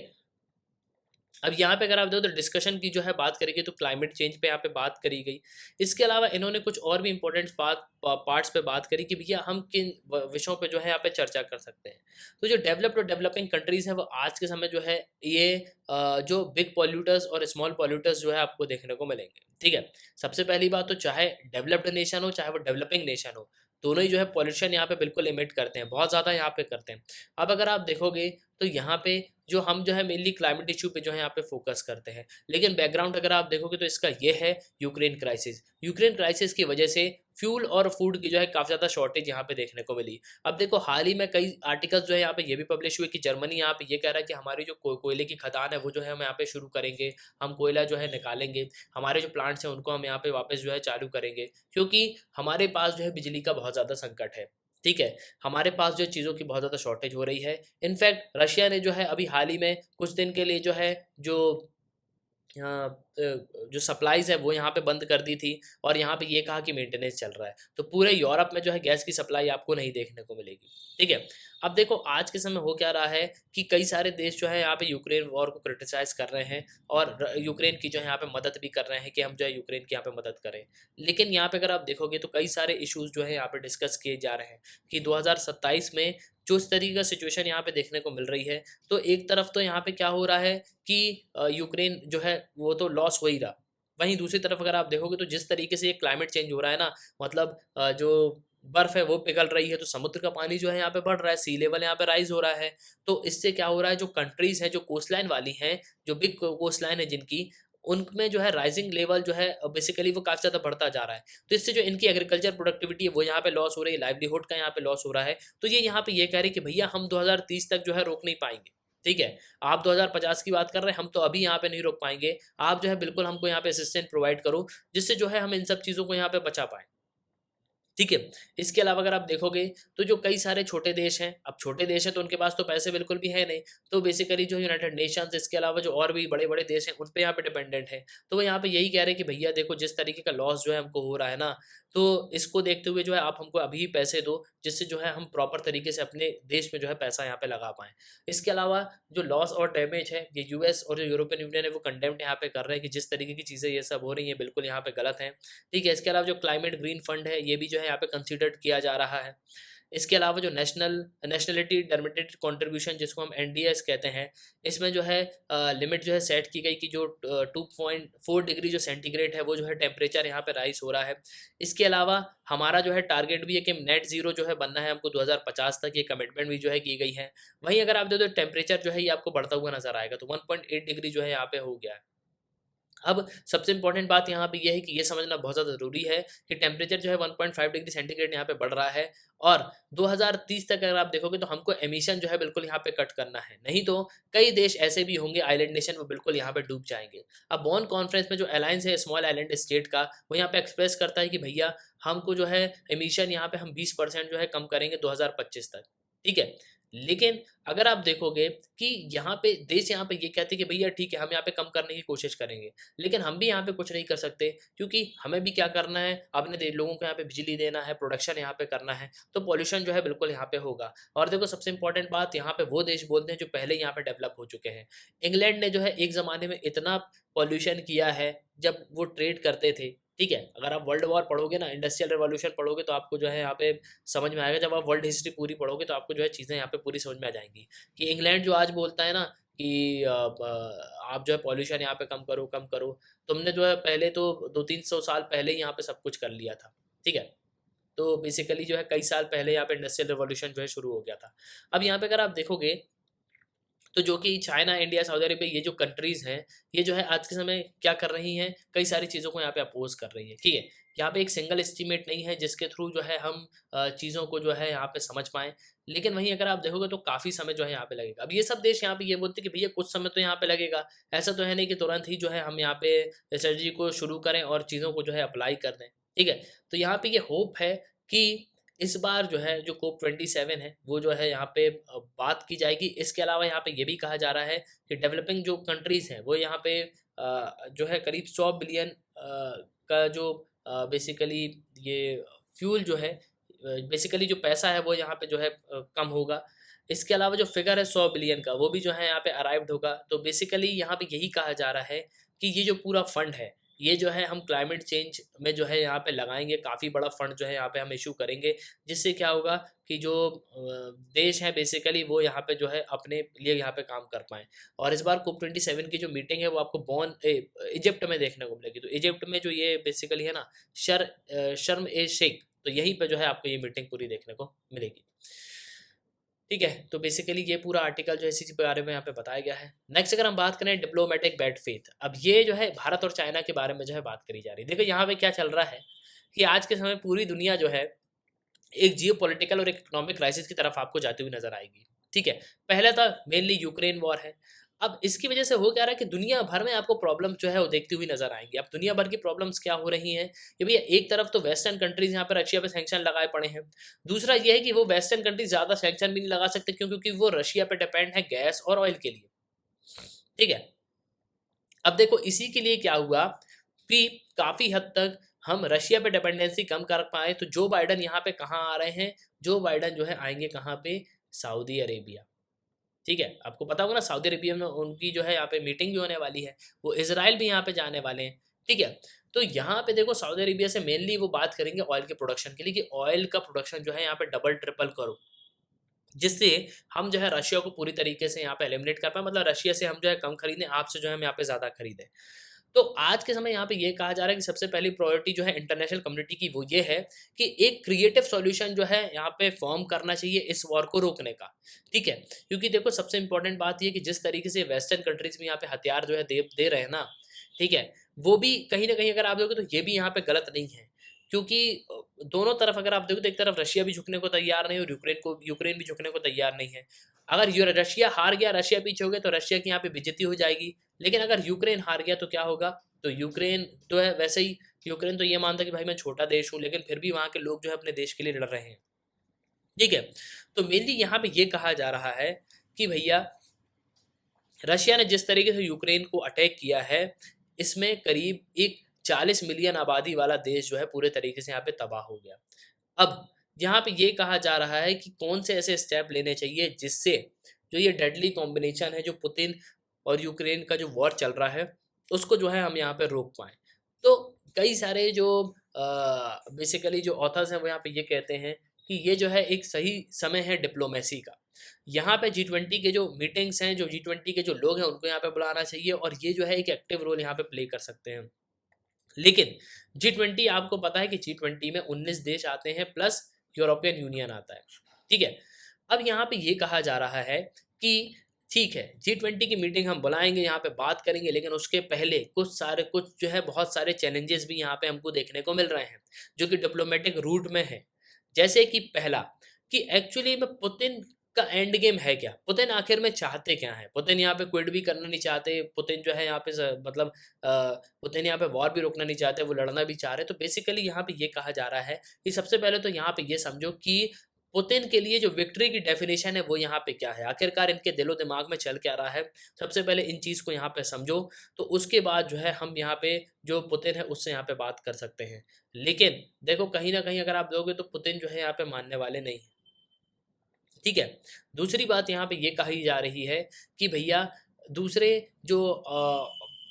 अब यहाँ पे अगर आप देखो तो डिस्कशन की जो है बात करी गई तो क्लाइमेट चेंज पे यहाँ पे बात करी गई। इसके अलावा इन्होंने कुछ और भी इंपॉर्टेंट पार्ट्स पे बात करी कि भैया हम किन विषयों पे जो है यहाँ पे चर्चा कर सकते हैं। तो जो डेवलप्ड और डेवलपिंग कंट्रीज है वो आज के समय जो है ये जो बिग पॉल्यूटर्स और स्मॉल पॉल्यूटर्स जो है आपको देखने को मिलेंगे। ठीक है, सबसे पहली बात तो चाहे डेवलप्ड नेशन हो चाहे वो डेवलपिंग नेशन हो, दोनों ही जो है पॉल्यूशन यहाँ पे बिल्कुल इमिट करते हैं, बहुत ज़्यादा यहाँ पे करते हैं। अब अगर आप देखोगे तो यहाँ पे जो हम जो है मेनली क्लाइमेट इशू पे जो है यहाँ पे फोकस करते हैं, लेकिन बैकग्राउंड अगर आप देखोगे तो इसका ये है यूक्रेन क्राइसिस। यूक्रेन क्राइसिस की वजह से फ्यूल और फूड की जो है काफ़ी ज़्यादा शॉर्टेज यहाँ पे देखने को मिली। अब देखो हाल ही में कई आर्टिकल्स जो है यहाँ पे ये भी पब्लिश हुए कि जर्मनी यहाँ पे ये कह रहा है कि हमारी जो कोयले की खदान है वो जो है हम यहाँ पे शुरू करेंगे, हम कोयला जो है निकालेंगे, हमारे जो प्लांट्स हैं उनको हम यहाँ पे वापस जो है चालू करेंगे, क्योंकि हमारे पास जो है बिजली का बहुत ज़्यादा संकट है। ठीक है, हमारे पास जो चीज़ों की बहुत ज़्यादा शॉर्टेज हो रही है। इनफैक्ट रशिया ने जो है अभी हाल ही में कुछ दिन के लिए जो है जो जो सप्लाईज़ है वो यहाँ पे बंद कर दी थी और यहाँ पे ये कहा कि मेंटेनेंस चल रहा है। तो पूरे यूरोप में जो है गैस की सप्लाई आपको नहीं देखने को मिलेगी। ठीक है, अब देखो आज के समय हो क्या रहा है कि कई सारे देश जो है यहाँ पे यूक्रेन वॉर को क्रिटिसाइज़ कर रहे हैं और यूक्रेन की जो है यहाँ पे मदद भी कर रहे हैं कि हम जो है यूक्रेन की यहाँ पे मदद करें। लेकिन यहाँ पे अगर आप देखोगे तो कई सारे इश्यूज़ जो है यहाँ पे डिस्कस किए जा रहे हैं कि 2027 में जो इस तरीके का सिचुएशन यहाँ पे देखने को मिल रही है, तो एक तरफ तो यहाँ पे क्या हो रहा है कि यूक्रेन जो है वो तो लॉस हो ही रहा। वहीं दूसरी तरफ अगर आप देखोगे तो जिस तरीके से ये क्लाइमेट चेंज हो रहा है ना, मतलब जो बर्फ़ है वो पिघल रही है, तो समुद्र का पानी जो है यहाँ पे बढ़ रहा है, सी लेवल यहाँ पे राइज़ हो रहा है। तो इससे क्या हो रहा है, जो कंट्रीज़ हैं, जो कोस्टलाइन वाली हैं, जो बिग कोस्टलाइन है जिनकी, उनमें जो है राइज़िंग लेवल जो है बेसिकली वो काफ़ी ज़्यादा बढ़ता जा रहा है। तो इससे जो इनकी एग्रीकल्चर प्रोडक्टिविटी है वो यहाँ पे लॉस हो रही है, लाइवलीहुड का यहाँ पे लॉस हो रहा है। तो ये यहाँ पे ये कह रहे हैं कि भैया हम 2030 तक जो है रोक नहीं पाएँगे। ठीक है, आप 2050 की बात कर रहे हैं, हम तो अभी यहाँ पे नहीं रोक पाएँगे। आप जो है बिल्कुल हमको यहाँ पे असिस्टेंस प्रोवाइड करो, जिससे जो है हम इन सब चीज़ों को यहाँ पे बचा पाएँ। ठीक है, इसके अलावा अगर आप देखोगे तो जो कई सारे छोटे देश हैं, अब छोटे देश हैं तो उनके पास तो पैसे बिल्कुल भी है नहीं, तो बेसिकली जो यूनाइटेड नेशंस इसके अलावा जो और भी बड़े-बड़े देश हैं, उन पे यहाँ पे डिपेंडेंट है। तो वो यहाँ पे यही कह रहे हैं कि भैया देखो जिस तरीके का लॉस जो है हमको हो रहा है ना, तो इसको देखते हुए जो है आप हमको अभी पैसे दो, जिससे जो है हम प्रॉपर तरीके से अपने देश में जो है पैसा यहाँ पे लगा पाएँ। इसके अलावा जो लॉस और डैमेज है, ये यूएस और जो यूरोपियन यूनियन है वो कंडेम्ड यहाँ पे कर रहे हैं कि जिस तरीके की चीज़ें ये सब हो रही हैं, बिल्कुल यहाँ पे गलत हैं। ठीक है, इसके अलावा जो क्लाइमेट ग्रीन फंड है, ये भी जो है यहाँ पे कंसीडर्ड किया जा रहा है। इसके अलावा जो नेशनलिटी डरमिटेड कंट्रीब्यूशन जिसको हम एनडीएस कहते हैं, इसमें जो है लिमिट जो है सेट की गई कि जो 2.4 डिग्री जो सेंटीग्रेड है वो जो है टेम्परेचर यहाँ पे राइज़ हो रहा है। इसके अलावा हमारा जो है टारगेट भी है कि नेट ज़ीरो जो है बनना है हमको 2050 तक, ये कमिटमेंट भी जो है की गई है। वहीं अगर आप देखो तो टेम्परेचर जो है ये आपको बढ़ता हुआ नज़र आएगा, तो 1.8 डिग्री जो है यहाँ पे हो गया है। अब सबसे इम्पोर्टेंट बात यहाँ पे ये है कि ये समझना बहुत ज़्यादा ज़रूरी है कि टेम्परेचर जो है 1.5 डिग्री सेंटीग्रेड यहाँ पे बढ़ रहा है और 2030 तक अगर आप देखोगे तो हमको एमिशन जो है बिल्कुल यहाँ पे कट करना है, नहीं तो कई देश ऐसे भी होंगे आइलैंड नेशन वो बिल्कुल यहाँ पे डूब जाएंगे। अब बॉन कॉन्फ्रेंस में जो अलायंस है स्मॉल आइलैंड स्टेट का, वो यहाँ पे एक्सप्रेस करता है कि भैया हमको जो है एमिशन यहाँ पे हम 20% जो है कम करेंगे 2025 तक। ठीक है, लेकिन अगर आप देखोगे कि यहाँ पे देश यहाँ पे ये कहते हैं कि भैया ठीक है हम यहाँ पे कम करने की कोशिश करेंगे, लेकिन हम भी यहाँ पे कुछ नहीं कर सकते क्योंकि हमें भी क्या करना है, अपने लोगों को यहाँ पे बिजली देना है, प्रोडक्शन यहाँ पे करना है, तो पॉल्यूशन जो है बिल्कुल यहाँ पे होगा। और देखो सबसे इंपॉर्टेंट बात, यहाँ पे वो देश बोलते हैं जो पहले यहाँ पे डेवलप हो चुके हैं। इंग्लैंड ने जो है एक ज़माने में इतना पॉल्यूशन किया है जब वो ट्रेड करते थे। ठीक है, अगर आप वर्ल्ड वॉर पढ़ोगे ना, इंडस्ट्रियल रिवॉल्यूशन पढ़ोगे तो आपको जो है यहाँ पे समझ में आएगा। जब आप वर्ल्ड हिस्ट्री पूरी पढ़ोगे तो आपको जो है चीज़ें यहाँ पे पूरी समझ में आ जाएंगी कि इंग्लैंड जो आज बोलता है ना कि आप जो है पॉल्यूशन यहाँ पे कम करो, तुमने जो है पहले तो 200-300 साल पहले ही यहाँ पे सब कुछ कर लिया था। ठीक है, तो बेसिकली जो है कई साल पहले यहाँ पे इंडस्ट्रियल रिवॉल्यूशन जो है शुरू हो गया था। अब यहाँ पे अगर आप देखोगे तो जो कि चाइना, इंडिया, सऊदी अरेबिया, ये जो कंट्रीज़ हैं, ये जो है आज के समय क्या कर रही हैं, कई सारी चीज़ों को यहाँ पे अपोज़ कर रही है। ठीक है, यहाँ पे एक सिंगल एस्टीमेट नहीं है जिसके थ्रू जो है हम चीज़ों को जो है यहाँ पे समझ पाएँ। लेकिन वहीं अगर आप देखोगे तो काफ़ी समय जो है यहाँ पे लगेगा। अब ये सब देश यहाँ पे ये बोलते हैं कि भैया कुछ समय तो यहाँ पे लगेगा। ऐसा तो है नहीं कि तुरंत ही जो है हम यहाँ पे स्ट्रेटजी को शुरू करें और चीज़ों को जो है अप्लाई कर दें। ठीक है, तो यहाँ पे ये होप है कि इस बार जो है जो कोप 27 है वो जो है यहाँ पे बात की जाएगी। इसके अलावा यहाँ पे ये भी कहा जा रहा है कि डेवलपिंग जो कंट्रीज़ हैं वो यहाँ पे जो है करीब 100 बिलियन का जो बेसिकली ये फ्यूल जो है बेसिकली जो पैसा है वो यहाँ पे जो है कम होगा। इसके अलावा जो फिगर है 100 बिलियन का, वो भी जो है यहाँ पे अराइव्ड होगा। तो बेसिकली यहाँ पे यही कहा जा रहा है कि ये जो पूरा फंड है, ये जो है हम क्लाइमेट चेंज में जो है यहाँ पे लगाएंगे, काफ़ी बड़ा फंड जो है यहाँ पे हम इशू करेंगे, जिससे क्या होगा कि जो देश हैं बेसिकली वो यहाँ पे जो है अपने लिए यहाँ पे काम कर पाएँ। और इस बार COP27 की जो मीटिंग है वो आपको इजिप्ट में देखने को मिलेगी। तो इजिप्ट में जो ये बेसिकली है ना, शर्म ए शेख, तो यहीं पे जो है आपको ये मीटिंग पूरी देखने को मिलेगी। ठीक है, तो बेसिकली ये पूरा आर्टिकल जो है इसी के बारे में यहाँ पे बताया गया है। नेक्स्ट अगर हम बात करें डिप्लोमेटिक बैड फेथ, अब ये जो है भारत और चाइना के बारे में जो है बात करी जा रही है। देखो यहाँ पे क्या चल रहा है कि आज के समय पूरी दुनिया जो है एक जियो पॉलिटिकल और इकोनॉमिक क्राइसिस की तरफ आपको जाती हुई नजर आएगी। ठीक है, पहले था मेनली यूक्रेन वॉर है। अब इसकी वजह से हो क्या रहा है कि दुनिया भर में आपको प्रॉब्लम जो है वो देखती हुई नजर आएंगी। अब दुनिया भर की प्रॉब्लम्स क्या हो रही हैं कि भैया, एक तरफ तो वेस्टर्न कंट्रीज यहाँ पर रशिया पे सैंक्शन लगाए पड़े हैं, दूसरा ये है कि वो वेस्टर्न कंट्रीज ज्यादा सैंक्शन भी नहीं लगा सकते, क्यों? क्योंकि वो रशिया पे डिपेंड है गैस और ऑयल के लिए। ठीक है, अब देखो इसी के लिए क्या हुआ कि काफी हद तक हम रशिया पे डिपेंडेंसी कम कर पाए, तो जो बाइडन यहाँ पे कहाँ आ रहे हैं, जो बाइडन जो है आएंगे कहाँ पे, सऊदी अरेबिया। ठीक है, आपको पता होगा ना, सऊदी अरेबिया में उनकी जो है यहाँ पे मीटिंग भी होने वाली है, वो इजराइल भी यहाँ पे जाने वाले हैं। ठीक है, तो यहाँ पे देखो सऊदी अरेबिया से मेनली वो बात करेंगे ऑयल के प्रोडक्शन के लिए, कि ऑयल का प्रोडक्शन जो है यहाँ पे डबल ट्रिपल करो, जिससे हम जो है रशिया को पूरी तरीके से यहाँ पे एलिमिनेट कर पाए। मतलब रशिया से हम जो है कम खरीदें, आपसे जो है हम यहाँ पे ज़्यादा खरीदें। तो आज के समय यहाँ पे ये कहा जा रहा है कि सबसे पहली प्रायोरिटी जो है इंटरनेशनल कम्युनिटी की वो ये है कि एक क्रिएटिव सॉल्यूशन जो है यहाँ पे फॉर्म करना चाहिए इस वॉर को रोकने का। ठीक है, क्योंकि देखो सबसे इंपॉर्टेंट बात ये कि जिस तरीके से वेस्टर्न कंट्रीज भी यहाँ पे हथियार जो है दे रहे हैं ना, ठीक है, वो भी कहीं ना कहीं अगर आप देखोगे तो ये भी यहाँ पे गलत नहीं है, क्योंकि दोनों तरफ अगर आप देखो तो एक तरफ रशिया भी झुकने को तैयार नहीं और यूक्रेन भी झुकने को तैयार नहीं है। अगर रशिया हार गया, रशिया पीछे हो गया, तो रशिया की यहाँ पे बेइज्जती हो जाएगी। लेकिन अगर यूक्रेन हार गया तो क्या होगा, तो यूक्रेन तो है वैसे ही, यूक्रेन तो ये मानता है कि भाई मैं छोटा देश हूँ, लेकिन फिर भी वहाँ के लोग जो है अपने देश के लिए लड़ रहे हैं। ठीक है, तो मेनली यहाँ पे ये कहा जा रहा है कि भैया, रशिया ने जिस तरीके से यूक्रेन को अटैक किया है, इसमें करीब एक 40 मिलियन आबादी वाला देश जो है पूरे तरीके से यहाँ पे तबाह हो गया। अब यहाँ पे ये कहा जा रहा है कि कौन से ऐसे स्टेप लेने चाहिए जिससे जो ये डेडली कॉम्बिनेशन है, जो पुतिन और यूक्रेन का जो वॉर चल रहा है, उसको जो है हम यहाँ पे रोक पाएँ। तो कई सारे जो बेसिकली जो ऑथर्स हैं वो यहाँ पे ये कहते हैं कि ये जो है एक सही समय है डिप्लोमेसी का। यहाँ पे G20 के जो मीटिंग्स हैं, जो G20 के जो लोग हैं, उनको यहाँ पे बुलाना चाहिए और ये जो है एक एक्टिव रोल यहाँ पे प्ले कर सकते हैं। लेकिन G20 आपको पता है कि G20 में 19 देश आते हैं प्लस यूरोपियन यूनियन आता है। ठीक है, अब यहाँ पे ये कहा जा रहा है कि ठीक है, G20 की मीटिंग हम बुलाएंगे, यहाँ पे बात करेंगे, लेकिन उसके पहले कुछ जो है बहुत सारे चैलेंजेस भी यहाँ पे हमको देखने को मिल रहे हैं, जो कि डिप्लोमेटिक रूट में है। जैसे कि पहला, कि एक्चुअली में पुतिन का एंड गेम है क्या, पुतिन आखिर में चाहते क्या है। पुतिन यहाँ पे क्विट भी करना नहीं चाहते, पुतिन जो है यहाँ पे मतलब पुतिन यहाँ पे वॉर भी रोकना नहीं चाहते, वो लड़ना भी चाह रहे। तो बेसिकली यहाँ पे ये कहा जा रहा है कि सबसे पहले तो यहाँ पे ये समझो कि पुतिन के लिए जो विक्ट्री की डेफिनेशन है वो यहाँ पे क्या है, आखिरकार इनके दिलो दिमाग में चल क्या रहा है। सबसे पहले इन चीज़ को यहाँ पे समझो, तो उसके बाद जो है हम यहाँ पे जो पुतिन है उससे यहाँ पे बात कर सकते हैं। लेकिन देखो कहीं ना कहीं अगर आप दोगे तो पुतिन जो है यहाँ पे मानने वाले नहीं हैं। ठीक है, दूसरी बात यहाँ पे ये कही जा रही है कि भैया, दूसरे जो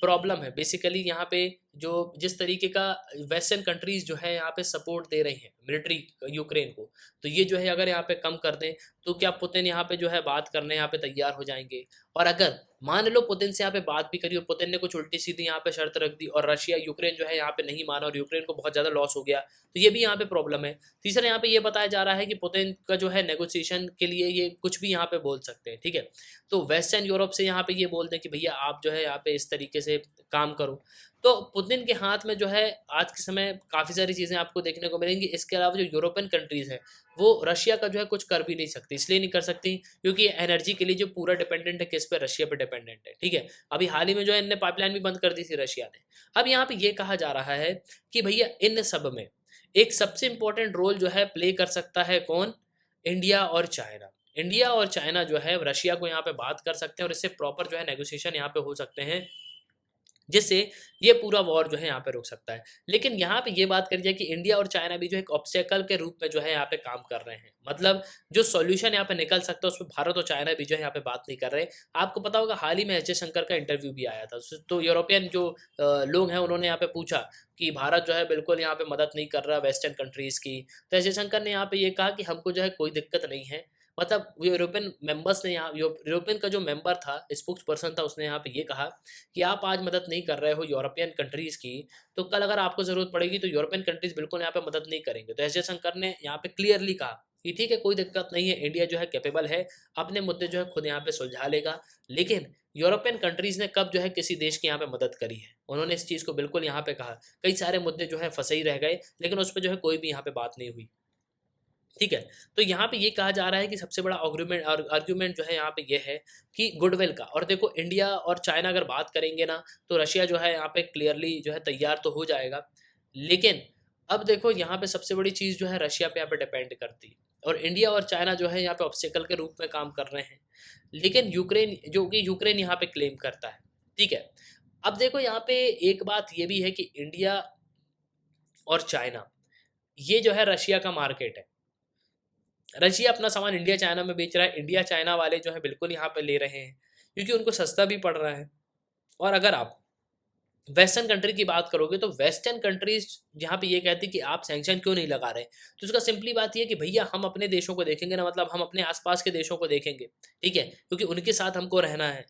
प्रॉब्लम है बेसिकली यहाँ पे, जो जिस तरीके का वेस्टर्न कंट्रीज जो है यहाँ पे सपोर्ट दे रही हैं मिलिट्री यूक्रेन को, तो ये जो है अगर यहाँ पे कम कर दें तो क्या पुतिन यहाँ पे जो है बात करने यहाँ पे तैयार हो जाएंगे। और अगर मान लो पुतिन से यहाँ पे बात भी करी और पुतिन ने कुछ उल्टी सीधी यहाँ पे शर्त रख दी और रशिया यूक्रेन जो है यहाँ पे नहीं माना और यूक्रेन को बहुत ज़्यादा लॉस हो गया, तो ये भी यहाँ पे प्रॉब्लम है। तीसरा यहाँ पे ये बताया जा रहा है कि पुतिन का जो है नेगोशिएशन के लिए ये कुछ भी यहाँ पे बोल सकते हैं। ठीक है, तो वेस्टर्न यूरोप से यहाँ पे ये बोलते हैं कि भैया आप जो है यहाँ पे इस तरीके से काम करो। तो पुतिन के हाथ में जो है आज के समय काफ़ी सारी चीज़ें आपको देखने को मिलेंगी। इसके अलावा जो यूरोपियन कंट्रीज़ हैं वो रशिया का जो है कुछ कर भी नहीं सकती, इसलिए नहीं कर सकती क्योंकि एनर्जी के लिए जो पूरा डिपेंडेंट है किस पे, रशिया पे डिपेंडेंट है। ठीक है, अभी हाल ही में जो है इनने पाइपलाइन भी बंद कर दी थी रशिया ने। अब यहाँ पे ये कहा जा रहा है कि भैया इन सब में एक सबसे इंपॉर्टेंट रोल जो है प्ले कर सकता है कौन, इंडिया और चाइना। इंडिया और चाइना जो है रशिया को यहाँ पे बात कर सकते हैं और इससे प्रॉपर जो है नेगोशिएशन यहाँ पे हो सकते हैं। जिससे ये पूरा वॉर जो है यहाँ पे रुक सकता है। लेकिन यहाँ पे ये बात करी जाए कि इंडिया और चाइना भी जो एक ऑब्स्टेकल के रूप में जो है यहाँ पे काम कर रहे हैं। मतलब जो सॉल्यूशन यहाँ पे निकल सकता है उसमें भारत और चाइना भी जो है यहाँ पे बात नहीं कर रहे। आपको पता होगा हाल ही में एस जयशंकर का इंटरव्यू भी आया था। तो यूरोपियन जो लोग हैं उन्होंने यहाँ पे पूछा कि भारत जो है बिल्कुल यहाँ पे मदद नहीं कर रहा वेस्टर्न कंट्रीज़ की। तो एस जयशंकर ने यहाँ पे ये कहा कि हमको जो है कोई दिक्कत नहीं है। मतलब यूरोपियन मेंबर्स ने यहाँ यूरोपियन का जो मेंबर था, स्पोक्स पर्सन था, उसने यहाँ पे ये कहा कि आप आज मदद नहीं कर रहे हो यूरोपियन कंट्रीज़ की, तो कल अगर आपको ज़रूरत पड़ेगी तो यूरोपियन कंट्रीज़ बिल्कुल यहाँ पे मदद नहीं करेंगे। तो एस जयशंकर ने यहाँ पे क्लियरली कहा कि ठीक है, कोई दिक्कत नहीं है, इंडिया जो है कैपेबल है, अपने मुद्दे जो है खुद यहाँ पे सुलझा लेगा। लेकिन यूरोपियन कंट्रीज़ ने कब जो है किसी देश की यहाँ पे मदद करी है? उन्होंने इस चीज़ को बिल्कुल यहाँ पे कहा। कई सारे मुद्दे जो है फँसे ही रह गए, लेकिन उस पे जो है कोई भी यहाँ पे बात नहीं हुई। ठीक है, तो यहाँ पे ये कहा जा रहा है कि सबसे बड़ा आर्गुमेंट जो है यहाँ पे ये है कि गुडविल का। और देखो, इंडिया और चाइना अगर बात करेंगे ना, तो रशिया जो है यहाँ पे क्लियरली जो है तैयार तो हो जाएगा। लेकिन अब देखो, यहाँ पे सबसे बड़ी चीज़ जो है रशिया पे यहाँ पे डिपेंड करती है, और इंडिया और चाइना जो है यहाँ पे ऑब्स्टेकल के रूप में काम कर रहे हैं। लेकिन यूक्रेन यहाँ पे क्लेम करता है। ठीक है, अब देखो यहाँ पे एक बात ये भी है कि इंडिया और चाइना, ये जो है रशिया का मार्केट है। रशिया अपना सामान इंडिया चाइना में बेच रहा है, इंडिया चाइना वाले जो है बिल्कुल यहाँ पे ले रहे हैं, क्योंकि उनको सस्ता भी पड़ रहा है। और अगर आप वेस्टर्न कंट्री की बात करोगे, तो वेस्टर्न कंट्रीज यहाँ पे ये कहती है कि आप सैंक्शन क्यों नहीं लगा रहे, तो उसका सिंपली बात ये है कि भैया हम अपने देशों को देखेंगे ना, मतलब हम अपने आसपास के देशों को देखेंगे। ठीक है, क्योंकि उनके साथ हमको रहना है।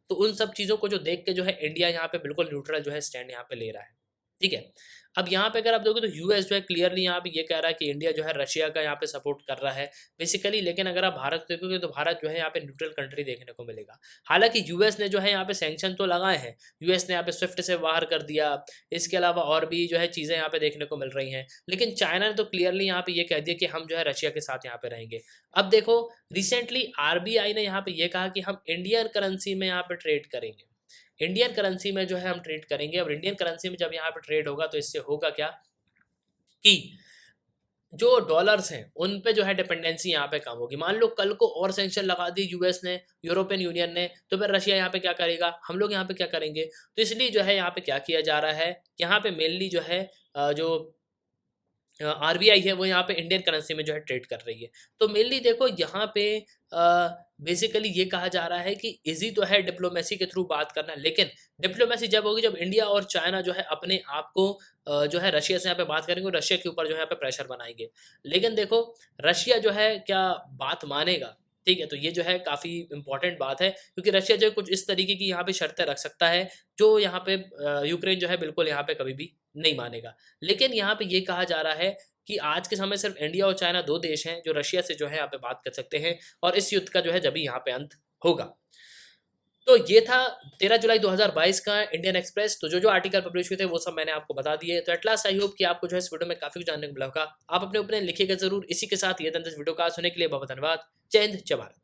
तो उन सब चीज़ों को जो देख के जो है इंडिया यहाँ पे बिल्कुल न्यूट्रल जो है स्टैंड यहाँ पे ले रहा है। ठीक है, अब यहाँ पे अगर आप देखोगे तो यूएस जो है क्लियरली यहाँ पे ये कह रहा है कि इंडिया जो है रशिया का यहाँ पे सपोर्ट कर रहा है बेसिकली। लेकिन अगर आप भारत देखोगे तो भारत जो है यहाँ पे न्यूट्रल कंट्री देखने को मिलेगा। हालांकि यूएस ने जो है यहाँ पे सैंक्शन तो लगाए हैं, यूएस ने यहाँ पे स्विफ्ट से बाहर कर दिया, इसके अलावा और भी जो है चीज़ें यहाँ पे देखने को मिल रही हैं। लेकिन चाइना ने तो क्लियरली यहाँ पे ये कह दिया कि हम जो है रशिया के साथ यहाँ पे रहेंगे। अब देखो, रिसेंटली आरबीआई ने यहाँ पे ये कहा कि हम इंडियन करेंसी में यहाँ पे ट्रेड करेंगे, इंडियन करेंसी में जो है हम ट्रेड करेंगे। और इंडियन करेंसी में जब यहाँ पे ट्रेड होगा तो इससे होगा क्या कि जो डॉलर्स हैं उन पे जो है डिपेंडेंसी यहाँ पे कम होगी। मान लो कल को और सैंक्शन लगा दी यूएस ने, यूरोपियन यूनियन ने, तो फिर रशिया यहाँ पे क्या करेगा, हम लोग यहाँ पे क्या करेंगे। तो इसलिए जो है यहाँ पे क्या किया जा रहा है, यहाँ पे मेनली जो है जो आरबीआई है वो यहाँ पे इंडियन करेंसी में जो है ट्रेड कर रही है। तो मेनली देखो यहाँ पे बेसिकली ये कहा जा रहा है कि इजी तो है डिप्लोमेसी के थ्रू बात करना, लेकिन डिप्लोमेसी जब होगी जब इंडिया और चाइना जो है अपने आप को जो है रशिया से यहाँ पे बात करेंगे और रशिया के ऊपर जो है यहाँ पे प्रेशर बनाएंगे। लेकिन देखो, रशिया जो है क्या बात मानेगा? ठीक है, तो ये जो है काफ़ी इंपॉर्टेंट बात है, क्योंकि रशिया जो है कुछ इस तरीके की यहाँ पे शर्तें रख सकता है जो यहाँ पे यूक्रेन जो है बिल्कुल यहाँ पे कभी भी नहीं मानेगा। लेकिन यहाँ पे ये कहा जा रहा है कि आज के समय सिर्फ इंडिया और चाइना दो देश हैं जो रशिया से जो है यहाँ पे बात कर सकते हैं, और इस युद्ध का जो है जब यहाँ पे अंत होगा। तो ये था 13 जुलाई 2022 का इंडियन एक्सप्रेस। तो जो आर्टिकल पब्लिश हुए थे वो सब मैंने आपको बता दिए। तो एट लास्ट आई होप कि आपको जो है इस वीडियो में काफी कुछ जानने को मिला होगा। आप अपने ओपिनियन लिखिएगा जरूर। इसी के साथ ये था इस वीडियो का सुनने के लिए बहुत धन्यवाद। जय हिंद, जय भारत।